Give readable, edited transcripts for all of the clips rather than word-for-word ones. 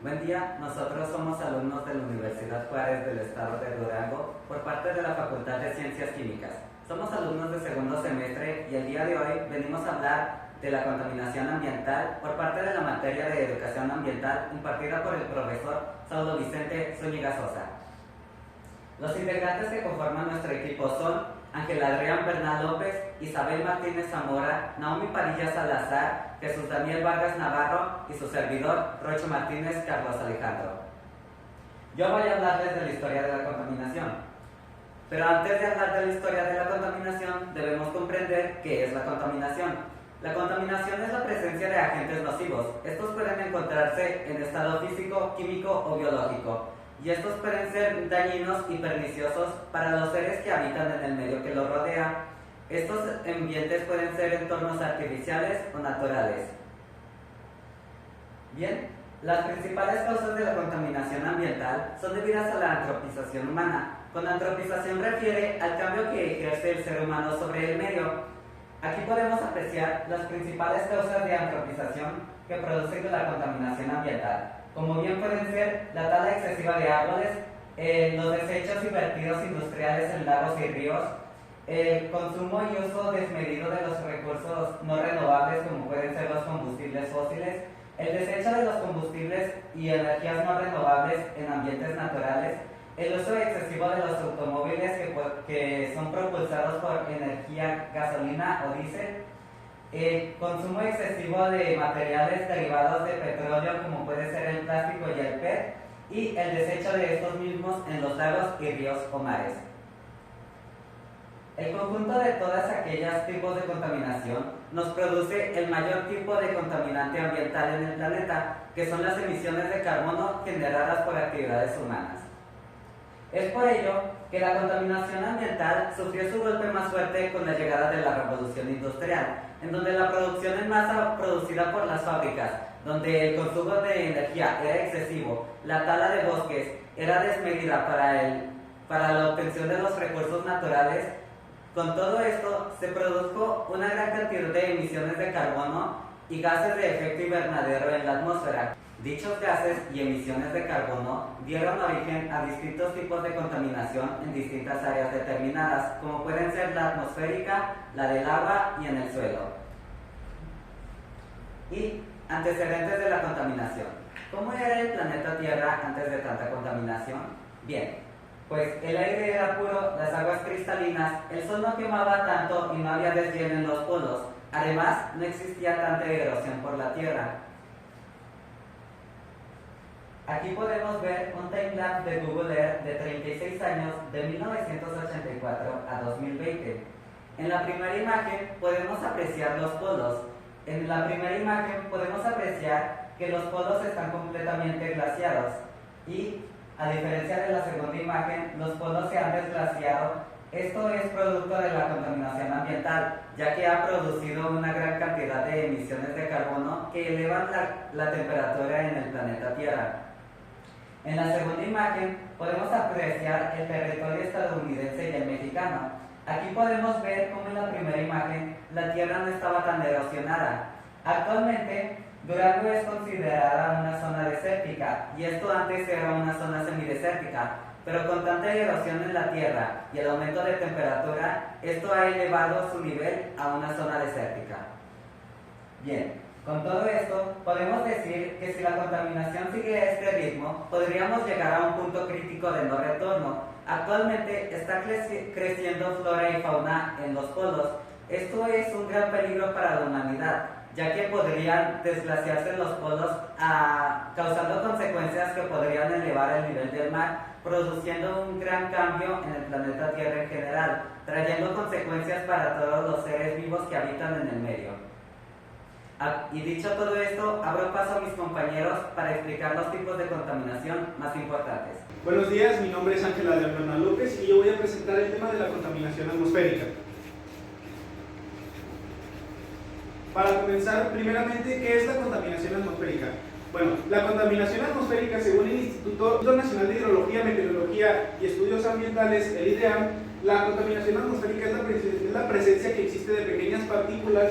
Buen día, nosotros somos alumnos de la Universidad Juárez del Estado de Durango por parte de la Facultad de Ciencias Químicas. Somos alumnos de segundo semestre y el día de hoy venimos a hablar de la contaminación ambiental por parte de la materia de educación ambiental impartida por el profesor Saulo Vicente Zúñiga Sosa. Los integrantes que conforman nuestro equipo son Ángel Adrián Bernal López, Isabel Martínez Zamora, Naomi Padilla Salazar, Jesús Daniel Vargas Navarro y su servidor, Rocho Martínez Carlos Alejandro. Yo voy a hablarles de la historia de la contaminación. Pero antes de hablar de la historia de la contaminación, debemos comprender qué es la contaminación. La contaminación es la presencia de agentes nocivos. Estos pueden encontrarse en estado físico, químico o biológico. Y estos pueden ser dañinos y perniciosos para los seres que habitan en el medio que los rodea. Estos ambientes pueden ser entornos artificiales o naturales. Bien, las principales causas de la contaminación ambiental son debidas a la antropización humana. Con antropización refiere al cambio que ejerce el ser humano sobre el medio. Aquí podemos apreciar las principales causas de antropización que producen la contaminación ambiental, como bien pueden ser la tala excesiva de árboles, los desechos y vertidos industriales en lagos y ríos, el consumo y uso desmedido de los recursos no renovables como pueden ser los combustibles fósiles, el desecho de los combustibles y energías no renovables en ambientes naturales, el uso excesivo de los automóviles que son propulsados por energía gasolina o diésel, el consumo excesivo de materiales derivados de petróleo como puede ser el plástico y el PET y el desecho de estos mismos en los lagos y ríos o mares. El conjunto de todas aquellas tipos de contaminación nos produce el mayor tipo de contaminante ambiental en el planeta, que son las emisiones de carbono generadas por actividades humanas. Es por ello que la contaminación ambiental sufrió su golpe más fuerte con la llegada de la revolución industrial, en donde la producción en masa producida por las fábricas, donde el consumo de energía era excesivo, la tala de bosques era desmedida para la obtención de los recursos naturales. Con todo esto se produjo una gran cantidad de emisiones de carbono y gases de efecto invernadero en la atmósfera. Dichos gases y emisiones de carbono dieron origen a distintos tipos de contaminación en distintas áreas determinadas, como pueden ser la atmosférica, la del agua y en el suelo. Y antecedentes de la contaminación. ¿Cómo era el planeta Tierra antes de tanta contaminación? Bien, pues el aire era puro, las aguas cristalinas, el sol no quemaba tanto y no había deshielo en los polos. Además, no existía tanta erosión por la Tierra. Aquí podemos ver un timelapse de Google Earth de 36 años, de 1984 a 2020. En la primera imagen podemos apreciar los polos. En la primera imagen podemos apreciar que los polos están completamente glaciados y, a diferencia de la segunda imagen, los polos se han desglaciado. Esto es producto de la contaminación ambiental, ya que ha producido una gran cantidad de emisiones de carbono que elevan la temperatura en el planeta Tierra. En la segunda imagen podemos apreciar el territorio estadounidense y el mexicano. Aquí podemos ver cómo en la primera imagen la Tierra no estaba tan erosionada. Actualmente, Durango es considerada una zona desértica, y esto antes era una zona semidesértica, pero con tanta erosión en la Tierra y el aumento de temperatura, esto ha elevado su nivel a una zona desértica. Bien. Con todo esto, podemos decir que si la contaminación sigue a este ritmo, podríamos llegar a un punto crítico de no retorno. Actualmente está creciendo flora y fauna en los polos. Esto es un gran peligro para la humanidad, ya que podrían desglaciarse los polos, causando consecuencias que podrían elevar el nivel del mar, produciendo un gran cambio en el planeta Tierra en general, trayendo consecuencias para todos los seres vivos que habitan en el medio. Y dicho todo esto, abro paso a mis compañeros para explicar los tipos de contaminación más importantes. Buenos días, mi nombre es Ángel Adrián Bernal López y yo voy a presentar el tema de la contaminación atmosférica. Para comenzar, primeramente, ¿qué es la contaminación atmosférica? Bueno, la contaminación atmosférica, según el Instituto Nacional de Hidrología, Meteorología y Estudios Ambientales, el IDEAM, la contaminación atmosférica es la presencia que existe de pequeñas partículas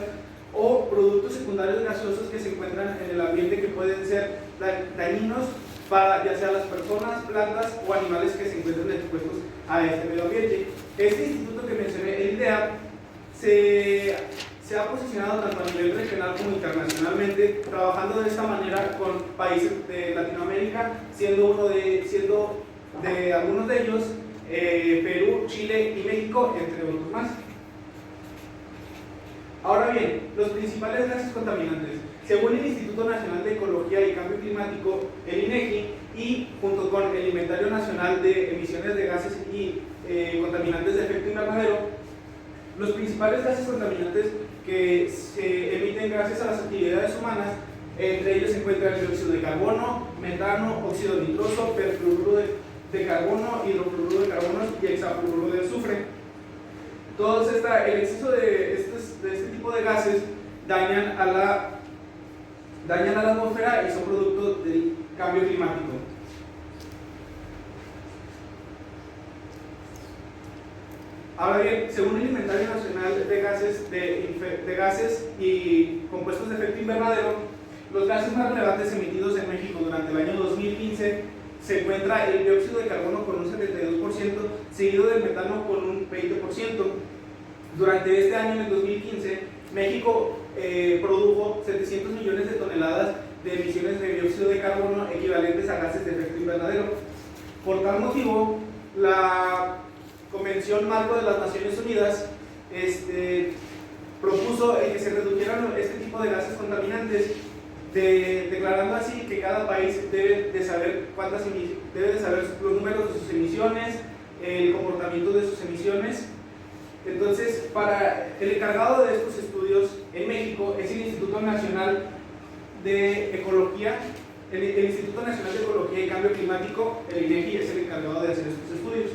o productos secundarios gaseosos que se encuentran en el ambiente que pueden ser dañinos para ya sea las personas, plantas o animales que se encuentren expuestos a este medio ambiente. Este instituto que mencioné, el IDEA, se ha posicionado tanto a nivel regional como internacionalmente, trabajando de esta manera con países de Latinoamérica, siendo de algunos de ellos Perú, Chile y México, entre otros más. Ahora bien, los principales gases contaminantes. Según el Instituto Nacional de Ecología y Cambio Climático, el INEGI, y junto con el Inventario Nacional de Emisiones de Gases y Contaminantes de Efecto Invernadero, los principales gases contaminantes que se emiten gracias a las actividades humanas, entre ellos se encuentra el dióxido de carbono, metano, óxido nitroso, perfluoruro de carbono, hidrofluoruro de carbono y hexafluoruro de azufre. El exceso de este tipo de gases dañan a la atmósfera y son producto del cambio climático. Ahora bien, según el Inventario Nacional de Gases y Compuestos de Efecto Invernadero, los gases más relevantes emitidos en México durante el año 2015 se encuentra el dióxido de carbono con un 72%, seguido del metano con un 20%. Durante este año, en el 2015, México produjo 700 millones de toneladas de emisiones de dióxido de carbono equivalentes a gases de efecto invernadero. Por tal motivo, la Convención Marco de las Naciones Unidas propuso que se redujeran este tipo de gases contaminantes, declarando así que cada país debe de saber los números de sus emisiones, el comportamiento de sus emisiones. Entonces, el encargado de estos estudios en México es el Instituto Nacional de Ecología, el Instituto Nacional de Ecología y Cambio Climático, el INEGI, es el encargado de hacer estos estudios.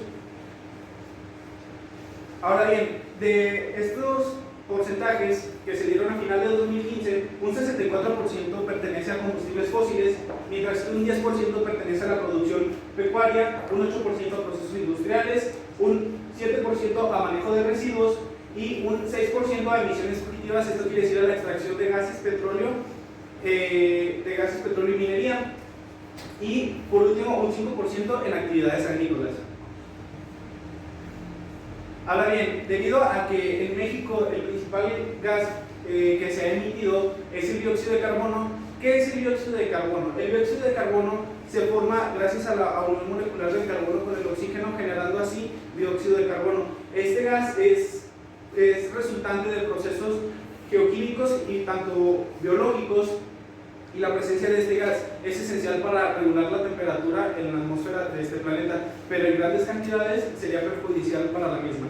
Ahora bien, de estos porcentajes que se dieron a final de 2015, un 64% pertenece a combustibles fósiles, mientras que un 10% pertenece a la producción pecuaria, un 8% a procesos industriales, un 7% a manejo de residuos y un 6% a emisiones fugitivas. Esto quiere decir a la extracción de gases petróleo y minería, y por último un 5% en actividades agrícolas. Ahora bien, debido a que en México el principal gas que se ha emitido es el dióxido de carbono, ¿qué es el dióxido de carbono? El dióxido de carbono se forma gracias a la unión molecular del carbono con el oxígeno, generando así dióxido de carbono. Este gas es resultante de procesos geoquímicos y tanto biológicos, y la presencia de este gas es esencial para regular la temperatura en la atmósfera de este planeta, pero en grandes cantidades sería perjudicial para la misma.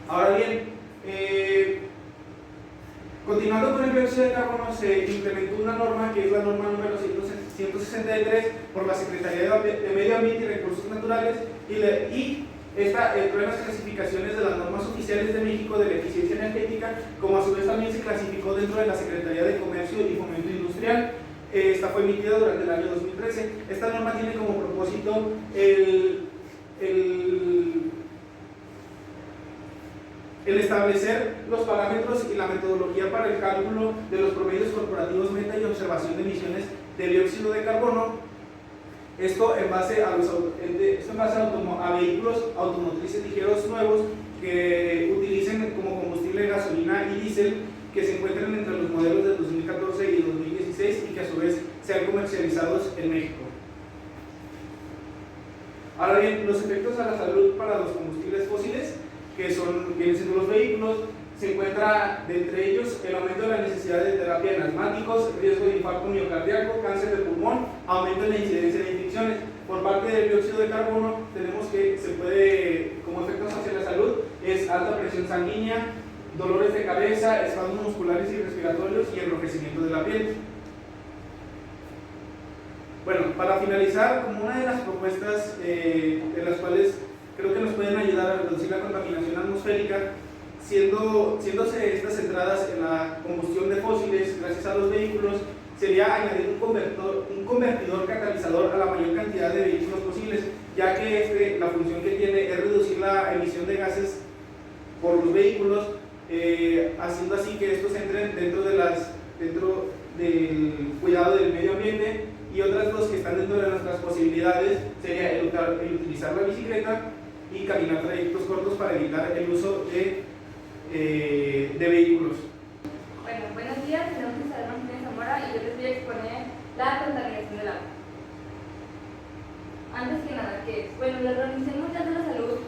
Ahora bien, continuando con el dióxido de carbono, se implementó una norma que es la norma número 163 por la Secretaría de Medio Ambiente y Recursos Naturales, y esta entró en las clasificaciones de las normas oficiales de México de la eficiencia energética, como a su vez también se clasificó dentro de la Secretaría de Comercio y Fomento Industrial. Esta fue emitida durante el año 2013. Esta norma tiene como propósito el establecer los parámetros y la metodología para el cálculo de los promedios corporativos meta y observación de emisiones de dióxido de carbono. Esto en base a vehículos automotrices ligeros nuevos que utilicen como combustible gasolina y diésel, que se encuentren entre los modelos de 2014 y 2016 y que a su vez sean comercializados en México. Ahora bien, los efectos a la salud para los combustibles fósiles, que vienen siendo los vehículos, se encuentra de entre ellos el aumento de la necesidad de terapia en asmáticos, riesgo de infarto miocardíaco, cáncer de pulmón, aumento en la incidencia de infecciones. Por parte del dióxido de carbono tenemos que se puede, como efectos hacia la salud, es alta presión sanguínea, dolores de cabeza, espasmos musculares y respiratorios y enrojecimiento de la piel. Bueno, para finalizar, como una de las propuestas de las cuales creo que nos pueden ayudar a reducir la contaminación atmosférica, siéndose estas centradas en la combustión de fósiles gracias a los vehículos, sería añadir un convertidor catalizador a la mayor cantidad de vehículos posibles, ya que la función que tiene es reducir la emisión de gases por los vehículos, haciendo así que estos entren dentro del cuidado del medio ambiente, y otras dos que están dentro de nuestras posibilidades sería el utilizar la bicicleta y caminar trayectos cortos para evitar el uso de vehículos. Bueno, buenos días, mi nombre es Isabel Martínez Zamora y yo les voy a exponer la contaminación del agua. Antes que nada, ¿qué es? Bueno, la Organización Mundial de la Salud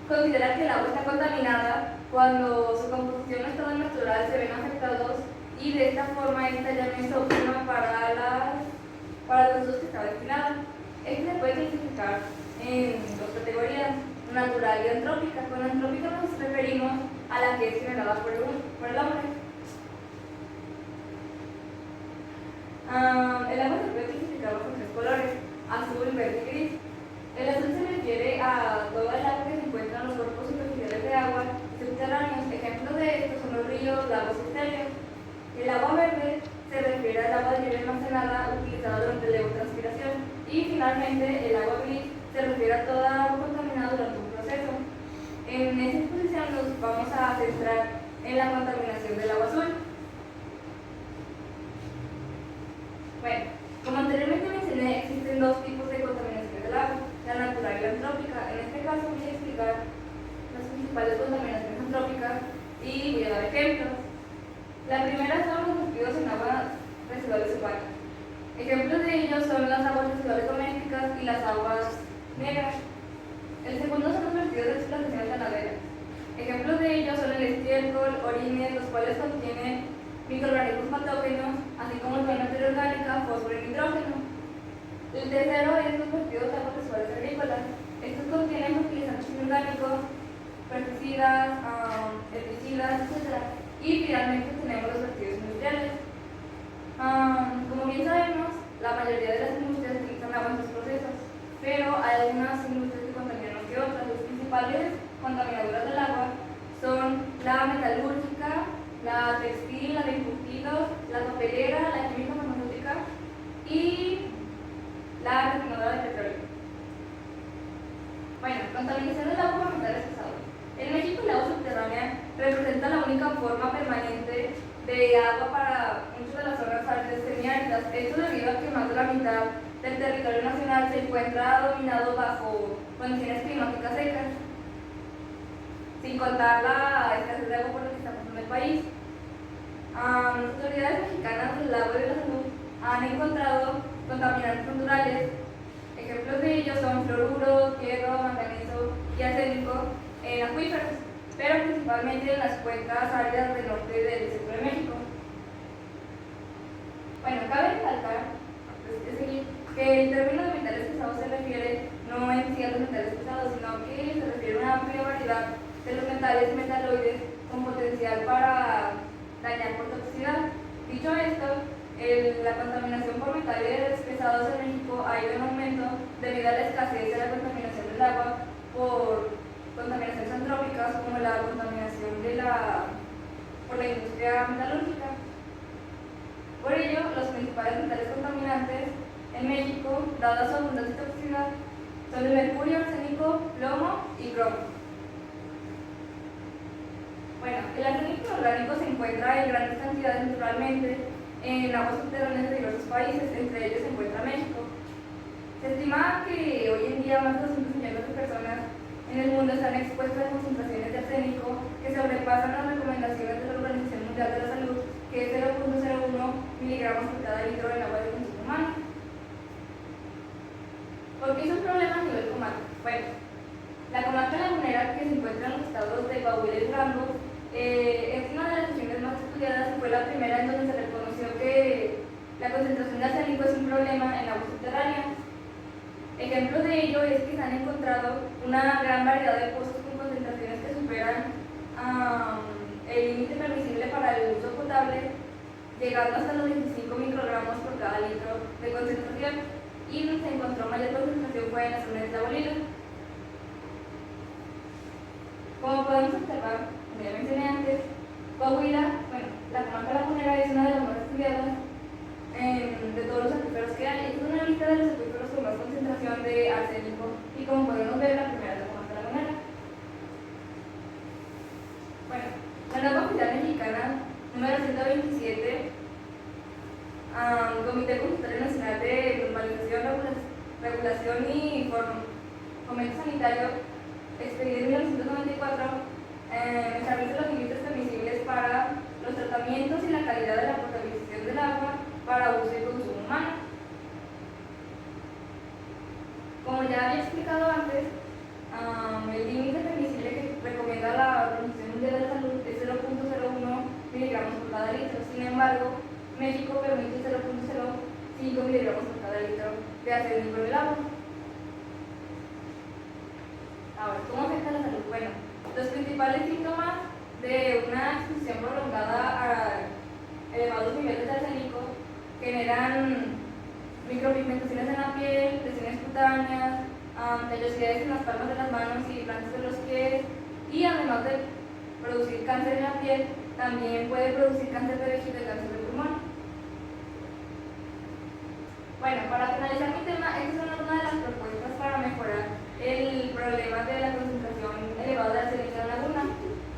considera que el agua está contaminada cuando su composición o estado natural se ven afectados y de esta forma esta ya no es óptima para los usos que está destinada. Esto se puede clasificar en dos categorías, natural y antrópica. Con antrópica nos referimos a la que es generada por el hombre. El agua se puede clasificar bajo tres colores: azul, verde y gris. El azul se refiere a toda el agua que se encuentra en los cuerpos superficiales de agua subterráneos. Ejemplos de estos son los ríos, lagos y estérios. El agua verde se refiere al agua libre almacenada utilizada durante la evapotranspiración. Y finalmente el agua gris se refiere a toda agua contaminada durante un proceso. En esta exposición nos vamos a centrar en la contaminación del agua azul. Bueno, como anteriormente mencioné, existen dos tipos de contaminación del agua, la natural y la antrópica. En este caso voy a explicar las principales contaminaciones antrópicas y voy a dar ejemplos. La primera son los vertidos en aguas residuales urbanas. Ejemplos de ellos son las aguas residuales domésticas y las aguas negras. El segundo son los vertidos de explotaciones ganaderas. Ejemplos de ellos son el estiércol, orines, los cuales contienen microorganismos patógenos, así como el materia orgánica, fósforo y nitrógeno. El tercero es los vertidos de aguas residuales agrícolas. Estos contienen fertilizantes inorgánicos, pesticidas, herbicidas, etc. Y finalmente tenemos los vertidos industriales. Como bien sabemos, la mayoría de las industrias utilizan agua en sus procesos, pero hay algunas industrias que contaminan más que otras. Los principales contaminadoras del agua son la metalúrgica, la textil, la de embutidos, la papelera, la química farmacéutica y la refinadora de petróleo. Bueno, contaminación del agua por metales pesados. En México, el agua subterránea representa la única forma permanente de agua para muchas de las zonas áridas semiáridas. Esto debido a que más de la mitad del territorio nacional se encuentra dominado bajo condiciones climáticas secas, sin contar la escasez de agua por la que está pasando el país. Las autoridades mexicanas del agua y de la salud han encontrado contaminantes naturales. Ejemplos de ellos son fluoruro, hierro, manganeso y arsénico en acuíferos, pero principalmente en las cuencas áridas del norte y del centro de México. Bueno, cabe recalcar que el término de metales pesados se refiere no en sí a los metales pesados, sino que se refiere a una amplia variedad de los metales y metaloides con potencial para dañar por toxicidad. Dicho esto, la contaminación por metales pesados en México ha ido en aumento debido a la escasez de la contaminación del agua por contaminaciones antrópicas, como la contaminación por la industria metalúrgica. Por ello, los principales metales contaminantes en México, dada su abundancia y toxicidad, son el mercurio, arsénico, plomo y cromo. Bueno, el arsénico orgánico se encuentra en grandes cantidades naturalmente en aguas subterráneas de diversos países, entre ellos se encuentra México. Se estima que hoy en día más de 200 millones de personas en el mundo están expuestas a concentraciones de arsénico que sobrepasan las recomendaciones de la Organización Mundial de la Salud, que es 0.01 miligramos por cada litro del agua de consumo humano. ¿Por qué es un problema a nivel comarca? Bueno, la comarca lagunera, que se encuentra en los estados de Coahuila y Durango, es una de las regiones más estudiadas y fue la primera en donde se reconoció que la concentración de arsénico es un problema en agua subterránea. Ejemplo de ello es que se han encontrado una gran variedad de pozos con concentraciones que superan el límite permisible para el uso potable, llegando hasta los 25 microgramos por cada litro de concentración, y donde se encontró mayor concentración fue en la zona de Tlahualilo. Como podemos observar, como ya mencioné antes, Coahuila, bueno, la comarca lagunera es una de las más estudiadas de todos los acuíferos que hay. Esta es una lista de los acuíferos con más concentración de arsénico y, como podemos ver, la primera es la comarca lagunera. Bueno, la norma oficial mexicana número 127 Comité Consultorio Nacional de Normalización, Regulación y Fomento Sanitario, expedido en 1994, establece los límites permisibles para los tratamientos y la calidad de la potabilización del agua para uso y consumo humano. Como ya había explicado antes, el límite permisible que recomienda la Organización Mundial de la Salud es 0.01 miligramos por cada litro. Sin embargo, México permite 0.05 miligramos por cada litro de arsénico en el agua. Ahora, ¿cómo afecta la salud? Bueno, los principales síntomas de una exposición prolongada a elevados niveles de arsénico generan micropigmentaciones en la piel, lesiones cutáneas, callosidades en las palmas de las manos y plantas de los pies, y además de producir cáncer en la piel, también puede producir cáncer de vejiga y cáncer de pulmón. Bueno, para finalizar mi tema, estas son algunas de las propuestas para mejorar el problema de la concentración elevada de arsénico en la laguna.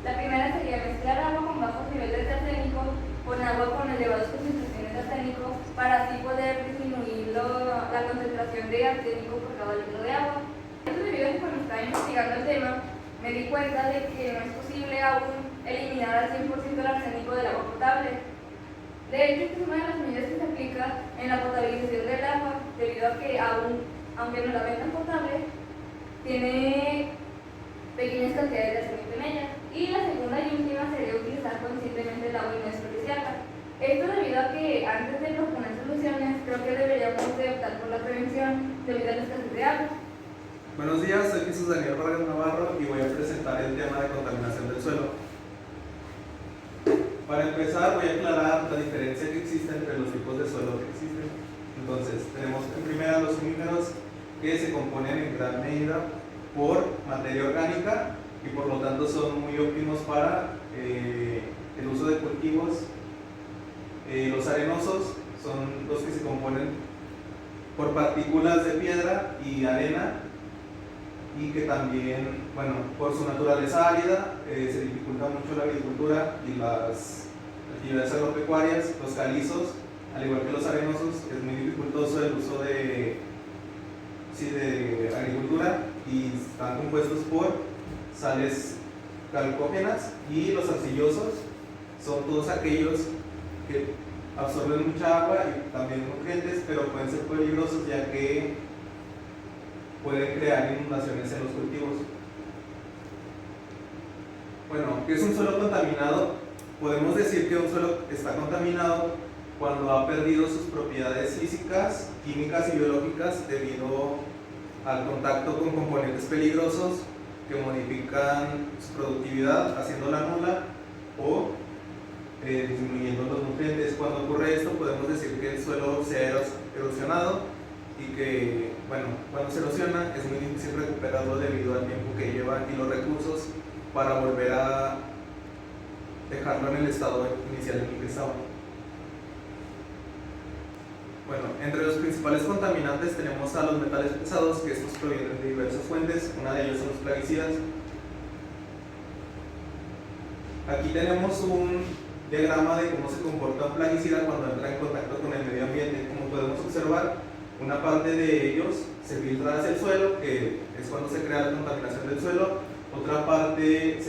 La primera sería mezclar agua con bajos niveles de arsénico con agua con elevadas concentraciones de arsénico para así poder disminuir la concentración de arsénico por cada litro de agua. Esto debido a que cuando estaba investigando el tema me di cuenta de que no es posible aún eliminar al 100% el arsénico del agua potable. De hecho, esta es una de las medidas que se aplica en la potabilización del agua, debido a que aunque no la vendan potable, tiene pequeñas cantidades de arsénico en ella. Y la segunda y última sería utilizar conscientemente el agua y no desperdiciarla. Esto debido a que antes de proponer soluciones, creo que deberíamos de optar por la prevención debido a la escasez de agua. Buenos días, soy Jesús Daniel Vargas Navarro y voy a presentar el tema de contaminación del suelo. Para empezar, voy a aclarar la diferencia que existe entre los tipos de suelo que existen. Entonces, tenemos en primera los mineros, que se componen en gran medida por materia orgánica y por lo tanto son muy óptimos para el uso de cultivos. Los arenosos son los que se componen por partículas de piedra y arena, y que también, bueno, por su naturaleza árida, se dificulta mucho la agricultura y las actividades agropecuarias. Los calizos, al igual que los arenosos, es muy dificultoso el uso de agricultura y están compuestos por sales calcógenas. Y los arcillosos son todos aquellos que absorben mucha agua y también nutrientes, pero pueden ser peligrosos ya que pueden crear inundaciones en los cultivos. Bueno, ¿qué es un suelo contaminado? Podemos decir que un suelo está contaminado cuando ha perdido sus propiedades físicas, químicas y biológicas debido al contacto con componentes peligrosos que modifican su productividad, haciéndola nula o disminuyendo los nutrientes. Cuando ocurre esto, podemos decir que el suelo se ha erosionado y que, bueno, cuando se erosiona es muy difícil recuperarlo debido al tiempo que lleva y los recursos para volver a dejarlo en el estado inicial en el que estaba. Bueno, entre los principales contaminantes tenemos a los metales pesados, que estos provienen de diversas fuentes. Una de ellas son los plaguicidas. Aquí tenemos un diagrama de cómo se comporta un plaguicida cuando entra en contacto con el medio ambiente. Como podemos observar, una parte de ellos se filtra hacia el suelo, que es cuando se crea la contaminación del suelo. Otra parte es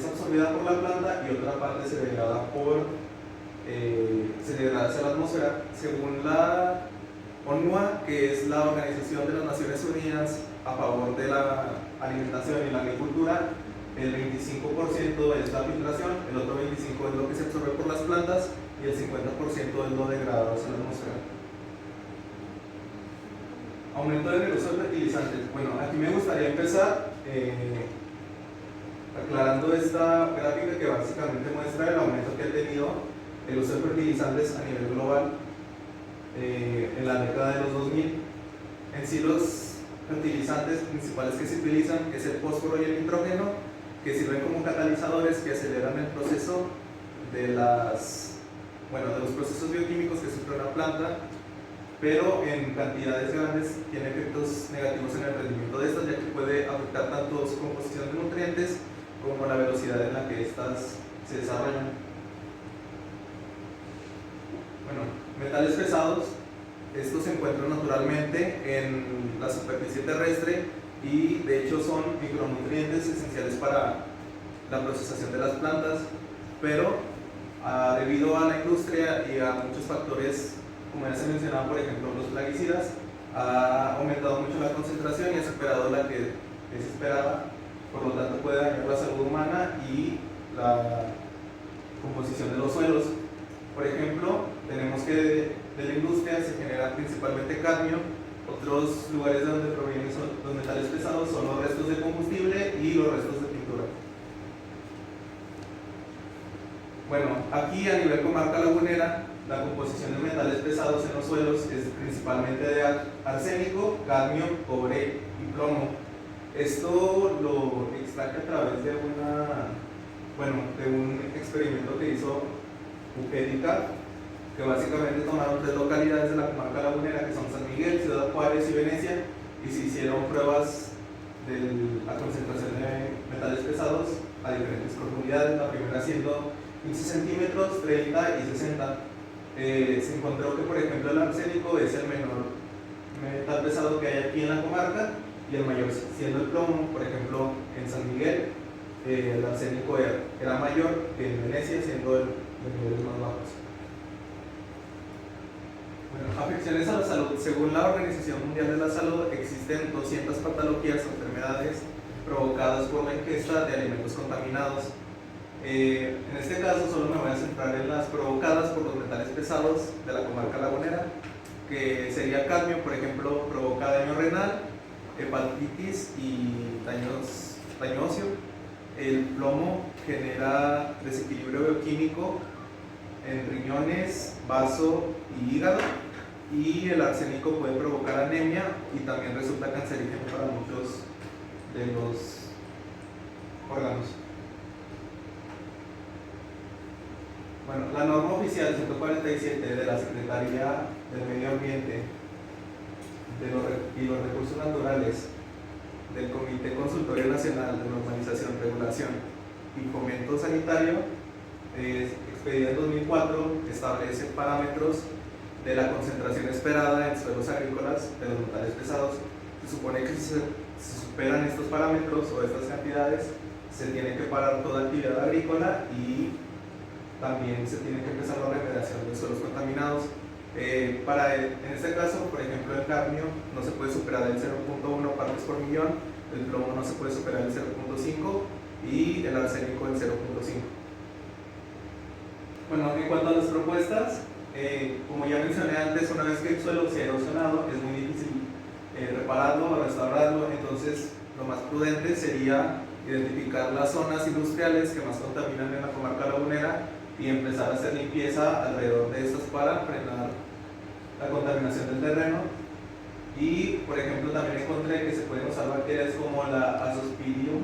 absorbida por la planta y otra parte se degrada hacia la atmósfera. Según la ONUA, que es la Organización de las Naciones Unidas a favor de la alimentación y la agricultura, el 25% es la filtración, el otro 25% es lo que se absorbe por las plantas y el 50% es lo degradado hacia la atmósfera. Aumento en el uso de fertilizantes. Bueno, aquí me gustaría empezar aclarando esta gráfica que básicamente muestra el aumento que ha tenido el uso de fertilizantes a nivel global en la década de los 2000. En sí, los fertilizantes principales que se utilizan es el fósforo y el nitrógeno, que sirven como catalizadores que aceleran el proceso de los procesos bioquímicos que sufre una planta, pero en cantidades grandes tiene efectos negativos en el rendimiento de estas, ya que puede afectar tanto su composición de nutrientes como la velocidad en la que estas se desarrollan. Bueno, metales pesados, estos se encuentran naturalmente en la superficie terrestre y de hecho son micronutrientes esenciales para la procesación de las plantas, pero debido a la industria y a muchos factores, como ya se mencionaba, por ejemplo los plaguicidas, ha aumentado mucho la concentración y ha superado la que es esperada, por lo tanto puede dañar la salud humana y la composición de los suelos. Por ejemplo, tenemos que de la industria se genera principalmente cadmio. Otros lugares de donde provienen los metales pesados son los restos de combustible y los restos de pintura. Bueno, aquí a nivel comarca lagunera, la composición de metales pesados en los suelos es principalmente de arsénico, cadmio, cobre y plomo. Esto lo extraje a través de un experimento que hizo Upédica, que básicamente tomaron 3 localidades de la comarca lagunera, que son San Miguel, Ciudad Juárez y Venecia, y se hicieron pruebas de la concentración de metales pesados a diferentes profundidades, la primera siendo 15 centímetros, 30 y 60. Se encontró que, por ejemplo, el arsénico es el menor metal pesado que hay aquí en la comarca, y el mayor siendo el plomo. Por ejemplo, en San Miguel el arsénico era mayor que en Venecia, siendo de niveles más bajos. Bueno, afecciones a la salud. Según la Organización Mundial de la Salud, existen 200 patologías o enfermedades provocadas por la ingesta de alimentos contaminados. En este caso solo me voy a centrar en las provocadas por los metales pesados de la comarca lagunera, que sería cadmio, por ejemplo, provoca daño renal, hepatitis y daño óseo. El plomo genera desequilibrio bioquímico en riñones, vaso y hígado, y el arsénico puede provocar anemia y también resulta cancerígeno para muchos de los órganos. Bueno, la norma oficial 147 de la Secretaría del Medio Ambiente y los Recursos Naturales del Comité Consultorio Nacional de Normalización, Regulación y Fomento Sanitario, expedida en 2004, establece parámetros de la concentración esperada en suelos agrícolas de los metales pesados. Se supone que si se superan estos parámetros o estas cantidades, se tiene que parar toda actividad agrícola y también se tiene que empezar la remediación de suelos contaminados. En este caso, por ejemplo, el cadmio no se puede superar el 0.1 partes por millón, el plomo no se puede superar el 0.5 y el arsénico el 0.5. Bueno, en cuanto a las propuestas, como ya mencioné antes, una vez que el suelo se ha erosionado, es muy difícil repararlo o restaurarlo. Entonces lo más prudente sería identificar las zonas industriales que más contaminan en la comarca lagunera y empezar a hacer limpieza alrededor de estas para frenar la contaminación del terreno. Y por ejemplo también encontré que se pueden usar bacterias como la Azospirium,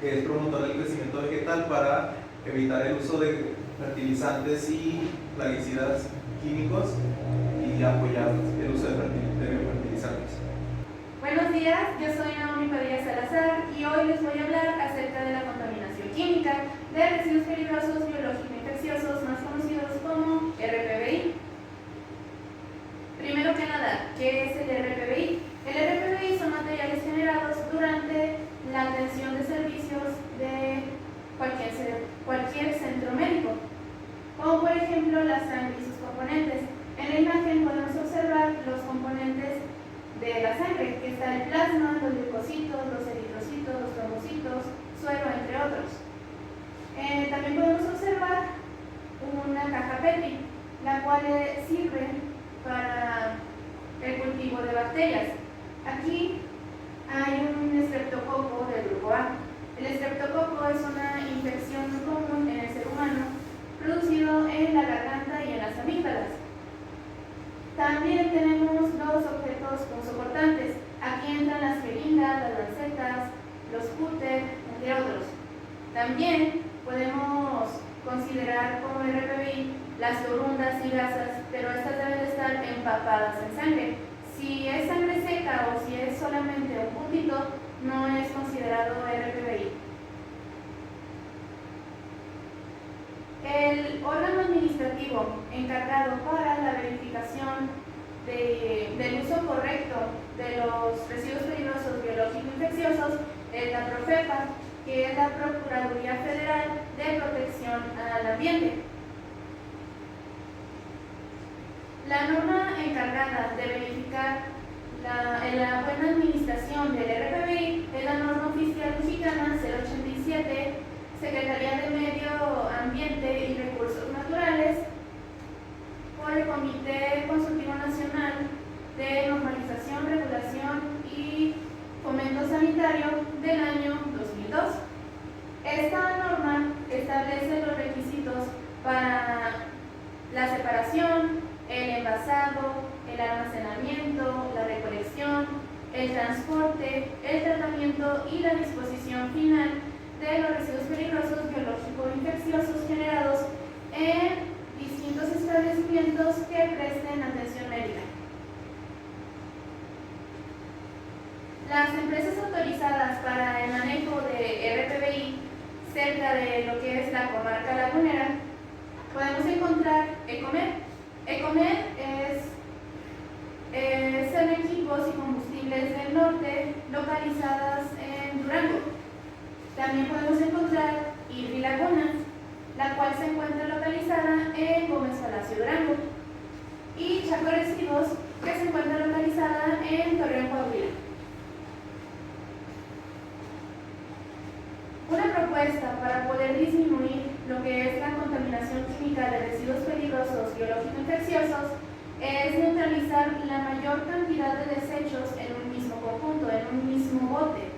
que es promotor del crecimiento vegetal, para evitar el uso de fertilizantes y plaguicidas químicos y apoyar el uso de fertilizantes. Buenos días, yo soy Naomi Padilla Salazar y hoy les voy a hablar acerca de la contaminación química de residuos peligrosos biológicos infecciosos, más conocidos como RPBI. Primero que nada, ¿qué es el RPBI? El RPBI son materiales generados durante la atención de servicios de cualquier centro médico, como por ejemplo la sangre y sus componentes. En la imagen podemos observar los componentes de la sangre, que está el plasma, los leucocitos, los eritrocitos, los trombocitos, suero, entre otros. También podemos observar una caja Petri, la cual sirve para el cultivo de bacterias. Aquí hay un estreptococo del grupo A. El estreptococo es una infección común en el ser humano, producido en la garganta y en las amígdalas. También tenemos dos objetos punzocortantes. Aquí entran las jeringas, las lancetas, los cúter, entre otros. También podemos considerar como RPBI las torundas y gasas, pero estas deben de estar empapadas en sangre. Si es sangre seca o si es solamente un puntito, no es considerado RPBI. El órgano administrativo encargado para la verificación del uso correcto de los residuos peligrosos biológico-infecciosos es la PROFEPA, que es la Procuraduría Federal de Protección al Ambiente. La norma encargada de verificar la buena administración del RPBI es la norma oficial mexicana 087, Secretaría de Medio Ambiente y Recursos Naturales, por el Comité Consultivo Nacional de Normalización, Regulación y Fomento Sanitario del año 2002. Esta norma establece los requisitos para la separación, el envasado, el almacenamiento, la recolección, el transporte, el tratamiento y la disposición final de los residuos peligrosos biológico-infecciosos generados en distintos establecimientos que presten atención médica. Las empresas autorizadas para el manejo de RPBI cerca de lo que es la comarca lagunera, podemos encontrar Ecomed. Ecomed son equipos y combustibles del norte localizadas en Durango. También podemos encontrar Irvi Laguna, la cual se encuentra localizada en Gómez Palacio, Durango, y Chaco Residuos, que se encuentra localizada en Torreón, Coahuila. Una propuesta para poder disminuir lo que es la contaminación química de residuos peligrosos biológico-infecciosos es neutralizar la mayor cantidad de desechos en un mismo conjunto, en un mismo bote.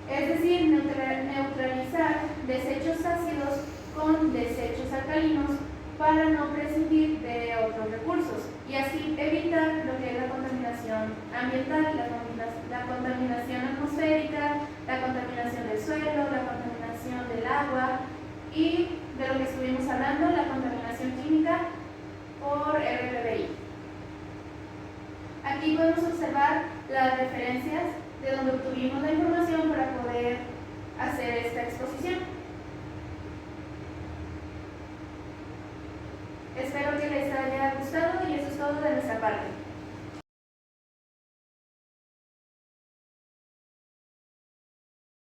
Es decir, neutralizar desechos ácidos con desechos alcalinos para no prescindir de otros recursos y así evitar lo que es la contaminación ambiental, la contaminación atmosférica, la contaminación del suelo, la contaminación del agua y de lo que estuvimos hablando, la contaminación química por RPBI. Aquí podemos observar las referencias de donde obtuvimos la información para poder hacer esta exposición. Espero que les haya gustado y eso es todo de nuestra parte.